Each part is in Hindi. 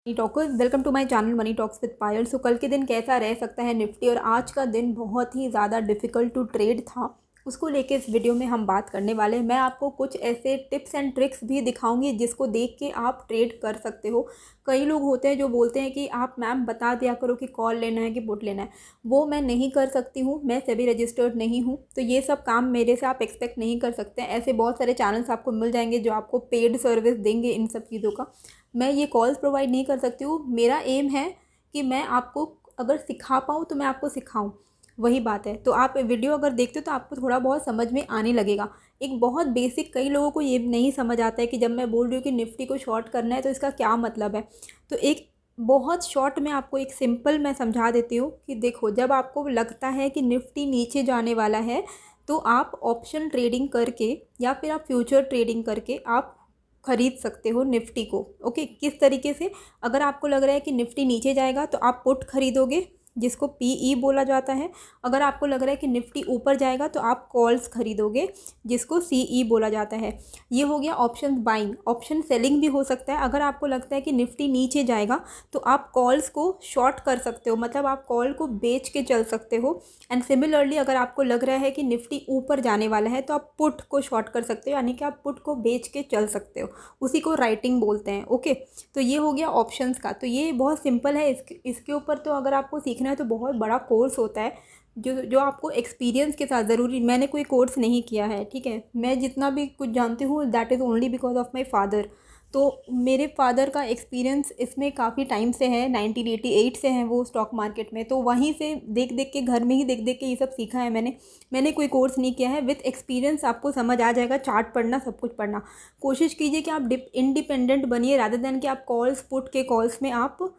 Money talkers, welcome to my channel money talks with Payal. So कल के दिन कैसा रह सकता है निफ्टी, और आज का दिन बहुत ही ज़्यादा डिफ़िकल्ट टू ट्रेड था, उसको लेके इस वीडियो में हम बात करने वाले हैं। मैं आपको कुछ ऐसे टिप्स एंड ट्रिक्स भी दिखाऊंगी जिसको देख के आप ट्रेड कर सकते हो। कई लोग होते हैं जो बोलते हैं कि आप मैम बता दिया करो कि कॉल लेना है कि पुट लेना है। वो मैं नहीं कर सकती हूँ, मैं सेबी रजिस्टर्ड नहीं हूँ, तो ये सब काम मेरे से आप एक्सपेक्ट नहीं कर सकते हैं। ऐसे बहुत सारे चैनल्स आपको मिल जाएंगे जो आपको पेड सर्विस देंगे इन सब चीज़ों का। मैं ये कॉल्स प्रोवाइड नहीं कर सकती हूँ। मेरा एम है कि मैं आपको अगर सिखा पाऊँ तो मैं आपको सिखाऊँ, वही बात है। तो आप वीडियो अगर देखते हो तो आपको थोड़ा बहुत समझ में आने लगेगा। एक बहुत बेसिक, कई लोगों को ये नहीं समझ आता है कि जब मैं बोल रही हूँ कि निफ्टी को शॉर्ट करना है तो इसका क्या मतलब है। तो एक बहुत शॉर्ट में आपको एक सिंपल मैं समझा देती हूँ कि देखो, जब आपको लगता है कि निफ्टी नीचे जाने वाला है तो आप ऑप्शन ट्रेडिंग करके या फिर आप फ्यूचर ट्रेडिंग करके आप खरीद सकते हो निफ्टी को। ओके, किस तरीके से? अगर आपको लग रहा है कि निफ्टी नीचे जाएगा तो आप पुट खरीदोगे, जिसको पीई बोला जाता है। अगर आपको लग रहा है कि निफ्टी ऊपर जाएगा तो आप कॉल्स खरीदोगे, जिसको सीई बोला जाता है। ये हो गया ऑप्शन बाइंग। ऑप्शन सेलिंग भी हो सकता है। अगर आपको लगता है कि निफ्टी नीचे जाएगा तो आप कॉल्स को शॉर्ट कर सकते हो, मतलब आप कॉल को बेच के चल सकते हो। एंड सिमिलरली अगर आपको लग रहा है कि निफ्टी ऊपर जाने वाला है तो आप पुट को शॉर्ट कर सकते हो, यानी कि आप पुट को बेच के चल सकते हो। उसी को राइटिंग बोलते हैं। ओके, तो ये हो गया ऑप्शंस का। तो ये बहुत सिंपल है। इसके ऊपर तो अगर आपको सीखना है तो बहुत बड़ा कोर्स होता है, जो आपको एक्सपीरियंस के साथ ज़रूरी। मैंने कोई कोर्स नहीं किया है, ठीक है। मैं जितना भी कुछ जानती हूँ that is only because of my father. तो मेरे फादर का एक्सपीरियंस इसमें काफ़ी टाइम से है, 1988 से हैं वो स्टॉक मार्केट में। तो वहीं से देख देख के, घर में ही देख देख के ये सब सीखा है मैंने कोई कोर्स नहीं किया है। विथ एक्सपीरियंस आपको समझ आ जाएगा। चार्ट पढ़ना, सब कुछ पढ़ना। कोशिश कीजिए कि आप इंडिपेंडेंट बनिए, रादर देन कि आप कॉल्स पुट के कॉल्स में आप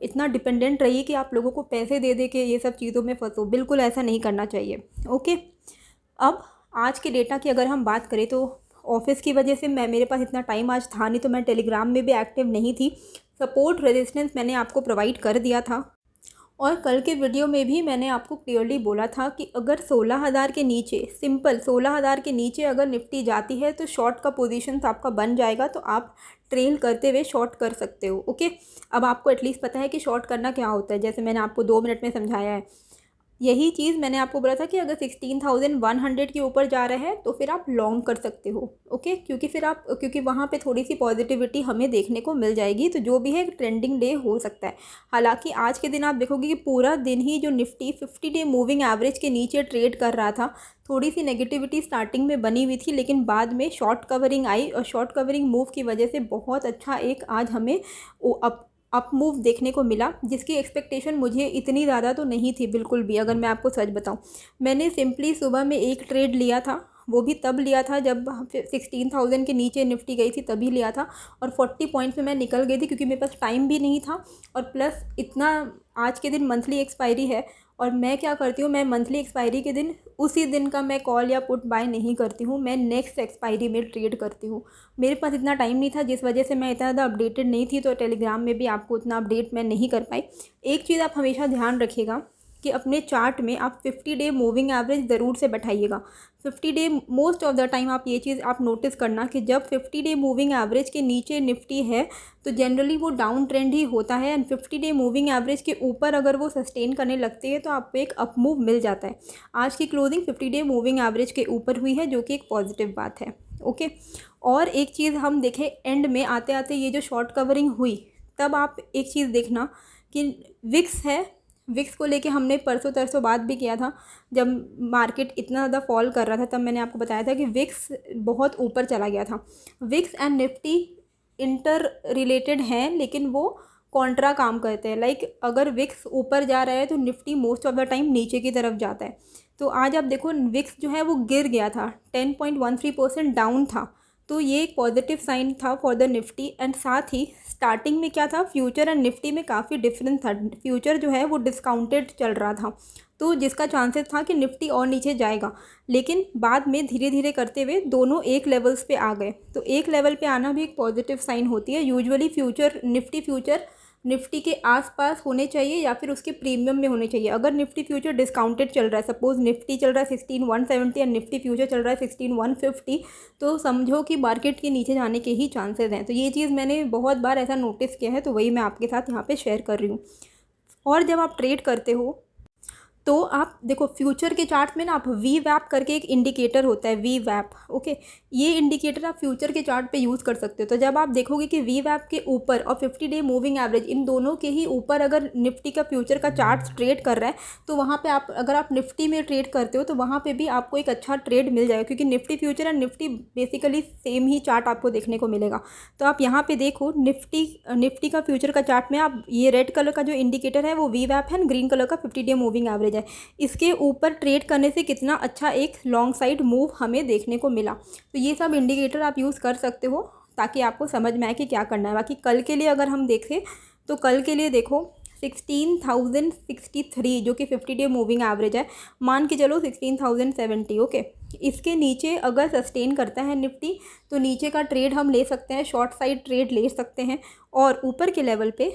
इतना डिपेंडेंट रहिए कि आप लोगों को पैसे दे दे के ये सब चीज़ों में फंसो। बिल्कुल ऐसा नहीं करना चाहिए। ओके, अब आज के डेटा की अगर हम बात करें तो ऑफिस की वजह से मेरे पास इतना टाइम आज था नहीं, तो मैं टेलीग्राम में भी एक्टिव नहीं थी। सपोर्ट रेजिस्टेंस मैंने आपको प्रोवाइड कर दिया था, और कल के वीडियो में भी मैंने आपको क्लियरली बोला था कि अगर 16,000 के नीचे, सिंपल 16,000 के नीचे अगर निफ्टी जाती है तो शॉर्ट का पोजीशन आपका बन जाएगा, तो आप ट्रेल करते हुए शॉर्ट कर सकते हो। ओके, अब आपको एटलीस्ट पता है कि शॉर्ट करना क्या होता है, जैसे मैंने आपको 2 मिनट में समझाया है। यही चीज़ मैंने आपको बोला था कि अगर 16,100 के ऊपर जा रहा है तो फिर आप लॉन्ग कर सकते हो। ओके, क्योंकि वहाँ पे थोड़ी सी पॉजिटिविटी हमें देखने को मिल जाएगी। तो जो भी है ट्रेंडिंग डे हो सकता है। हालांकि आज के दिन आप देखोगे कि पूरा दिन ही जो निफ्टी 50 डे मूविंग एवरेज के नीचे ट्रेड कर रहा था। थोड़ी सी नेगेटिविटी स्टार्टिंग में बनी हुई थी, लेकिन बाद में शॉर्ट कवरिंग आई, और शॉर्ट कवरिंग मूव की वजह से बहुत अच्छा एक आज हमें अप मूव देखने को मिला, जिसकी एक्सपेक्टेशन मुझे इतनी ज़्यादा तो नहीं थी बिल्कुल भी। अगर मैं आपको सच बताऊं, मैंने सिंपली सुबह में एक ट्रेड लिया था, वो भी तब लिया था जब 16,000 के नीचे निफ्टी गई थी, तभी लिया था। और 40 पॉइंट्स में मैं निकल गई थी, क्योंकि मेरे पास टाइम भी नहीं था, और प्लस इतना आज के दिन मंथली एक्सपायरी है। और मैं क्या करती हूँ, मैं मंथली एक्सपायरी के दिन उसी दिन का मैं कॉल या पुट बाय नहीं करती हूँ, मैं नेक्स्ट एक्सपायरी में ट्रेड करती हूँ। मेरे पास इतना टाइम नहीं था, जिस वजह से मैं इतना ज़्यादा अपडेटेड नहीं थी, तो टेलीग्राम में भी आपको उतना अपडेट मैं नहीं कर पाई। एक चीज़ आप हमेशा ध्यान रखिएगा कि अपने चार्ट में आप 50 डे मूविंग एवरेज ज़रूर से बैठाइएगा। 50 day most of the time आप ये चीज़ आप नोटिस करना कि जब 50 डे मूविंग एवरेज के नीचे निफ्टी है तो जनरली वो डाउन ट्रेंड ही होता है। एंड 50 डे मूविंग एवरेज के ऊपर अगर वो सस्टेन करने लगती है तो आपको एक अप मूव मिल जाता है। आज की क्लोजिंग 50 डे मूविंग एवरेज के ऊपर हुई है, जो कि एक पॉजिटिव बात है। ओके, और एक चीज़ हम देखें, एंड में आते आते ये जो शॉर्ट कवरिंग हुई, तब आप एक चीज़ देखना कि विक्स है, विक्स को लेके हमने परसों तरसों बात भी किया था। जब मार्केट इतना ज़्यादा फॉल कर रहा था तब मैंने आपको बताया था कि विक्स बहुत ऊपर चला गया था। VIX and Nifty inter related हैं, लेकिन वो कॉन्ट्रा काम करते हैं। लाइक अगर विक्स ऊपर जा रहा है तो Nifty most of the time नीचे की तरफ जाता है। तो आज आप देखो, विक्स जो है वो गिर गया था, 10.13% डाउन था। तो ये एक पॉजिटिव साइन था फॉर द निफ्टी। एंड साथ ही स्टार्टिंग में क्या था, फ्यूचर एंड निफ्टी में काफ़ी डिफरेंस था। फ्यूचर जो है वो डिस्काउंटेड चल रहा था, तो जिसका चांसेस था कि निफ्टी और नीचे जाएगा। लेकिन बाद में धीरे धीरे करते हुए दोनों एक लेवल्स पे आ गए। तो एक लेवल पे आना भी एक पॉजिटिव साइन होती है। Usually future, Nifty future Nifty के आसपास होने चाहिए या फिर उसके प्रीमियम में होने चाहिए। अगर निफ्टी फ्यूचर डिस्काउंटेड चल रहा है, सपोज निफ्टी चल रहा है 16,170 और निफ्टी फ्यूचर चल रहा है 16,150, तो समझो कि मार्केट के नीचे जाने के ही चांसेस हैं। तो ये चीज़ मैंने बहुत बार ऐसा नोटिस किया है, तो वही मैं आपके साथ यहाँ पे शेयर कर रही हूँ। और जब आप ट्रेड करते हो तो आप देखो फ्यूचर के चार्ट में ना आप वी वैप करके एक इंडिकेटर होता है, वी वैप, ओके, ये इंडिकेटर आप फ्यूचर के चार्ट पे यूज़ कर सकते हो। तो जब आप देखोगे कि वी वैप के ऊपर और 50 डे मूविंग एवरेज इन दोनों के ही ऊपर अगर निफ्टी का फ्यूचर का चार्ट ट्रेड कर रहा है, तो वहाँ पे आप अगर आप निफ्टी में ट्रेड करते हो तो वहाँ पे भी आपको एक अच्छा ट्रेड मिल जाएगा, क्योंकि Nifty future and Nifty basically same he chart आपको देखने को मिलेगा। तो आप यहाँ पे देखो निफ्टी का फ्यूचर का चार्ट में आप ये रेड कलर का जो इंडिकेटर है वो वी वैप है, ग्रीन कलर का 50 डे मूविंग एवरेज है। इसके ऊपर ट्रेड करने से कितना अच्छा एक लॉन्ग साइड मूव हमें देखने को मिला। तो ये सब इंडिकेटर आप यूज़ कर सकते हो ताकि आपको समझ में आए कि क्या करना है। बाकी कल के लिए अगर हम देखें तो कल के लिए देखो 16,063 जो कि 50 डे मूविंग एवरेज है, मान के चलो 16,070, ओके। इसके नीचे अगर सस्टेन करता है निफ्टी तो नीचे का ट्रेड हम ले सकते हैं, शॉर्ट साइड ट्रेड ले सकते हैं। और ऊपर के लेवल पे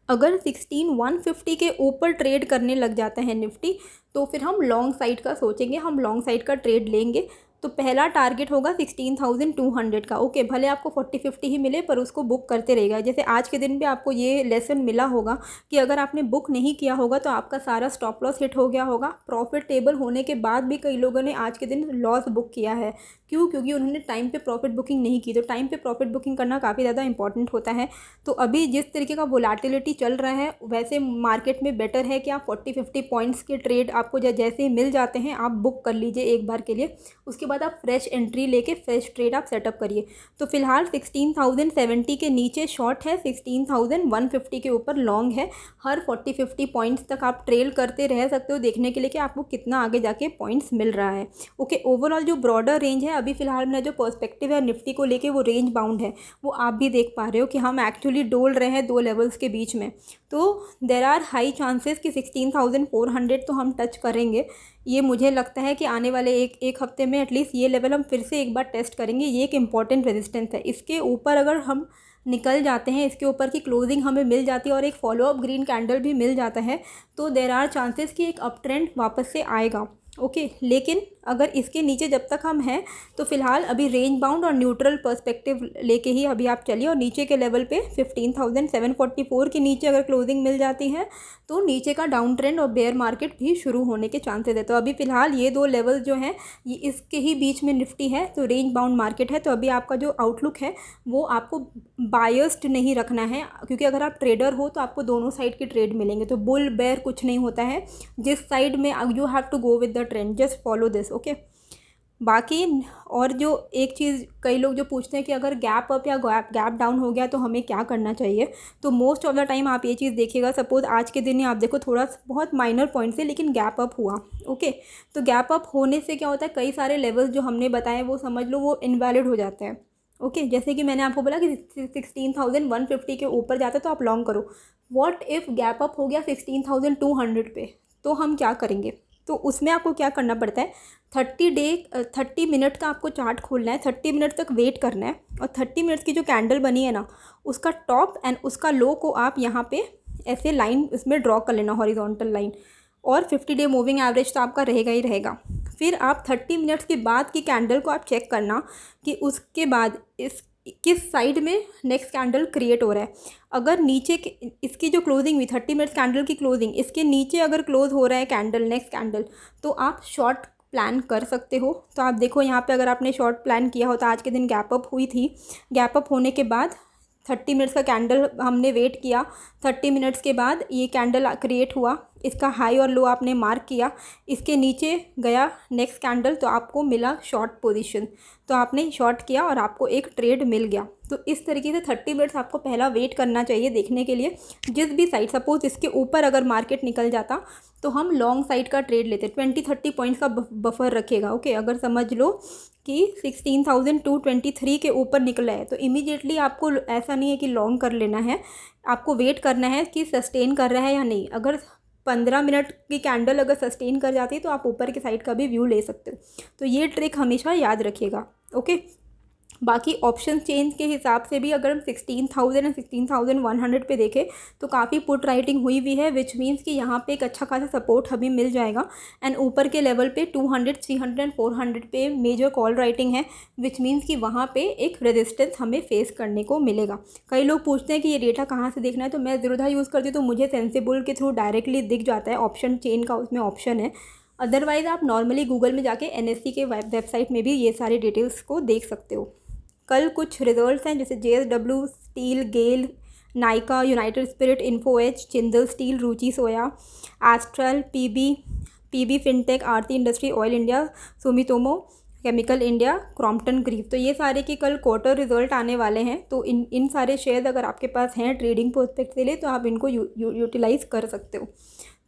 अगर 16,150 के ऊपर ट्रेड करने लग जाता है निफ्टी, तो फिर हम लॉन्ग साइड का सोचेंगे, हम लॉन्ग साइड का ट्रेड लेंगे। तो पहला टारगेट होगा 16,200 का, ओके। भले आपको 40-50 ही मिले पर उसको बुक करते रहेगा। जैसे आज के दिन भी आपको ये लेसन मिला होगा कि अगर आपने बुक नहीं किया होगा तो आपका सारा स्टॉप लॉस हिट हो गया होगा। प्रॉफिटेबल होने के बाद भी कई लोगों ने आज के दिन लॉस बुक किया है। क्यों? क्योंकि उन्होंने टाइम पे प्रॉफिट बुकिंग नहीं की। तो टाइम पे प्रॉफिट बुकिंग करना काफ़ी ज़्यादा इंपॉर्टेंट होता है। तो अभी जिस तरीके का वोलेटिलिटी चल रहा है वैसे मार्केट में बेटर है कि आप 40-50 पॉइंट्स के ट्रेड आपको जैसे ही मिल जाते हैं आप बुक कर लीजिए एक बार के लिए। उसके बाद आप फ्रेश एंट्री लेके फ्रेश ट्रेड आप सेटअप करिए। तो फिलहाल 16,070 के नीचे शॉर्ट है, 16,150 के ऊपर लॉन्ग है। हर 40-50 पॉइंट्स तक आप ट्रेल करते रह सकते हो देखने के लिए कि आपको कितना आगे जाके पॉइंट्स मिल रहा है, ओके। ओवरऑल जो ब्रॉडर रेंज है अभी फ़िलहाल मेरा जो पर्सपेक्टिव है निफ्टी को लेके वो रेंज बाउंड है, वो आप भी देख पा रहे हो कि हम एक्चुअली डोल रहे हैं दो लेवल्स के बीच में। तो देर आर हाई चांसेस कि 16,400 तो हम टच करेंगे। ये मुझे लगता है कि आने वाले एक हफ्ते में एटलीस्ट ये लेवल हम फिर से एक बार टेस्ट करेंगे। ये एक इम्पॉर्टेंट रेजिस्टेंस है। इसके ऊपर अगर हम निकल जाते हैं, इसके ऊपर की क्लोजिंग हमें मिल जाती है और एक फॉलोअप ग्रीन कैंडल भी मिल जाता है, तो देर आर चांसेस कि एक अप ट्रेंड वापस से आएगा, ओके। लेकिन अगर इसके नीचे जब तक हम हैं तो फ़िलहाल अभी रेंज बाउंड और न्यूट्रल पर्सपेक्टिव लेके ही अभी आप चलिए। और नीचे के लेवल पे 15,744 के नीचे अगर क्लोजिंग मिल जाती है तो नीचे का डाउन ट्रेंड और बेयर मार्केट भी शुरू होने के चांसेस है। तो अभी फ़िलहाल ये दो लेवल जो हैं ये इसके ही बीच में निफ्टी है, तो रेंज बाउंड मार्केट है। तो अभी आपका जो आउटलुक है वो आपको बायस्ड नहीं रखना है, क्योंकि अगर आप ट्रेडर हो तो आपको दोनों साइड के ट्रेड मिलेंगे। तो बुल बेयर कुछ नहीं होता है, जिस साइड में you have to go with the trend, just follow this, okay. बाकी और जो एक चीज़ कई लोग जो पूछते हैं कि अगर गैप अप या गैप डाउन हो गया तो हमें क्या करना चाहिए, तो मोस्ट ऑफ द टाइम आप ये चीज़ देखिएगा। सपोज आज के दिन ही आप देखो थोड़ा बहुत माइनर पॉइंट से लेकिन गैप अप हुआ, ओके। तो गैप अप होने से क्या होता है, कई सारे लेवल्स जो हमने बताए वो समझ लो वो इनवैलिड हो जाते हैं, ओके। जैसे कि मैंने आपको बोला कि 16,150 के ऊपर जाता है तो आप लॉन्ग करो। व्हाट इफ़ गैप अप हो गया 16,200 पे, तो हम क्या करेंगे? तो उसमें आपको क्या करना पड़ता है, 30 मिनट का आपको चार्ट खोलना है, 30 मिनट तक वेट करना है और 30 मिनट्स की जो कैंडल बनी है ना उसका टॉप एंड उसका लो को आप यहाँ पे ऐसे लाइन इसमें ड्रॉ कर लेना, हॉरिजॉन्टल लाइन। और 50 डे मूविंग एवरेज तो आपका रहेगा ही रहेगा। फिर आप 30 मिनट्स के बाद की कैंडल को आप चेक करना कि उसके बाद किस साइड में नेक्स्ट कैंडल क्रिएट हो रहा है। अगर नीचे इसकी जो क्लोजिंग हुई 30 मिनट्स कैंडल की क्लोजिंग, इसके नीचे अगर क्लोज हो रहा है कैंडल नेक्स्ट कैंडल, तो आप शॉर्ट प्लान कर सकते हो। तो आप देखो यहाँ पे अगर आपने शॉर्ट प्लान किया हो तो आज के दिन गैप अप हुई थी, गैप अप होने के बाद 30 मिनट्स का कैंडल हमने वेट किया, 30 मिनट्स के बाद ये कैंडल क्रिएट हुआ, इसका हाई और लो आपने मार्क किया, इसके नीचे गया नेक्स्ट कैंडल तो आपको मिला शॉर्ट पोजीशन, तो आपने शॉर्ट किया और आपको एक ट्रेड मिल गया। तो इस तरीके से 30 मिनट्स आपको पहला वेट करना चाहिए देखने के लिए जिस भी साइड, सपोज इसके ऊपर अगर मार्केट निकल जाता तो हम लॉन्ग साइड का ट्रेड लेते, 20-30 पॉइंट्स का बफर रखेगा, ओके। अगर समझ लो कि 16,223 के ऊपर निकला है तो इमीडिएटली आपको ऐसा नहीं है कि लॉन्ग कर लेना है, आपको वेट करना है कि सस्टेन कर रहा है या नहीं। अगर 15 मिनट की कैंडल अगर सस्टेन कर जाती है तो आप ऊपर की साइड का भी व्यू ले सकते हो। तो ये ट्रिक हमेशा याद रखिएगा, ओके। बाकी ऑप्शन चेंज के हिसाब से भी अगर हम 16,000 और 16,100 पे देखें तो काफ़ी पुट राइटिंग हुई हुई है, विच मीन्स कि यहाँ पे एक अच्छा खासा सपोर्ट हमें मिल जाएगा। एंड ऊपर के लेवल पे 200, 300 एंड 400 पे मेजर कॉल राइटिंग है, विच मीन्स कि वहाँ पे एक रेजिस्टेंस हमें फेस करने को मिलेगा। कई लोग पूछते हैं कि ये डेटा कहाँ से देखना है, तो मैं ज़रूर यूज़ करती हूँ, तो मुझे सेंसिबल के थ्रू डायरेक्टली दिख जाता है, ऑप्शन चेन का उसमें ऑप्शन है। अदरवाइज़ आप नॉर्मली गूगल में जाके NSE के वेबसाइट में भी ये सारे डिटेल्स को देख सकते हो। कल कुछ रिजल्ट्स हैं जैसे JSW Steel, GAIL, Nykaa, United Spirit, Info Edge, Jindal Steel, Ruchi Soya, Astral, PB Fintech, Aarti Industry, Oil India, Sumitomo Chemical India, Crompton Greave. तो ये सारे के कल क्वार्टर रिजल्ट आने वाले हैं। तो इन सारे शेयर्स अगर आपके पास हैं ट्रेडिंग प्रोस्पेक्ट के लिए तो आप इनको यूटिलाइज़ कर सकते हो।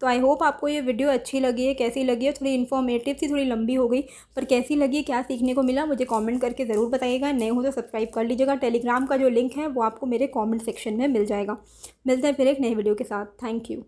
तो आई होप आपको ये वीडियो अच्छी लगी है। कैसी लगी है, थोड़ी इन्फॉर्मेटिव थी, थोड़ी लंबी हो गई, पर कैसी लगी, क्या सीखने को मिला, मुझे कमेंट करके ज़रूर बताइएगा। नए हो तो सब्सक्राइब कर लीजिएगा। टेलीग्राम का जो लिंक है वो आपको मेरे कमेंट सेक्शन में मिल जाएगा। मिलते हैं फिर एक नए वीडियो के साथ। Thank you.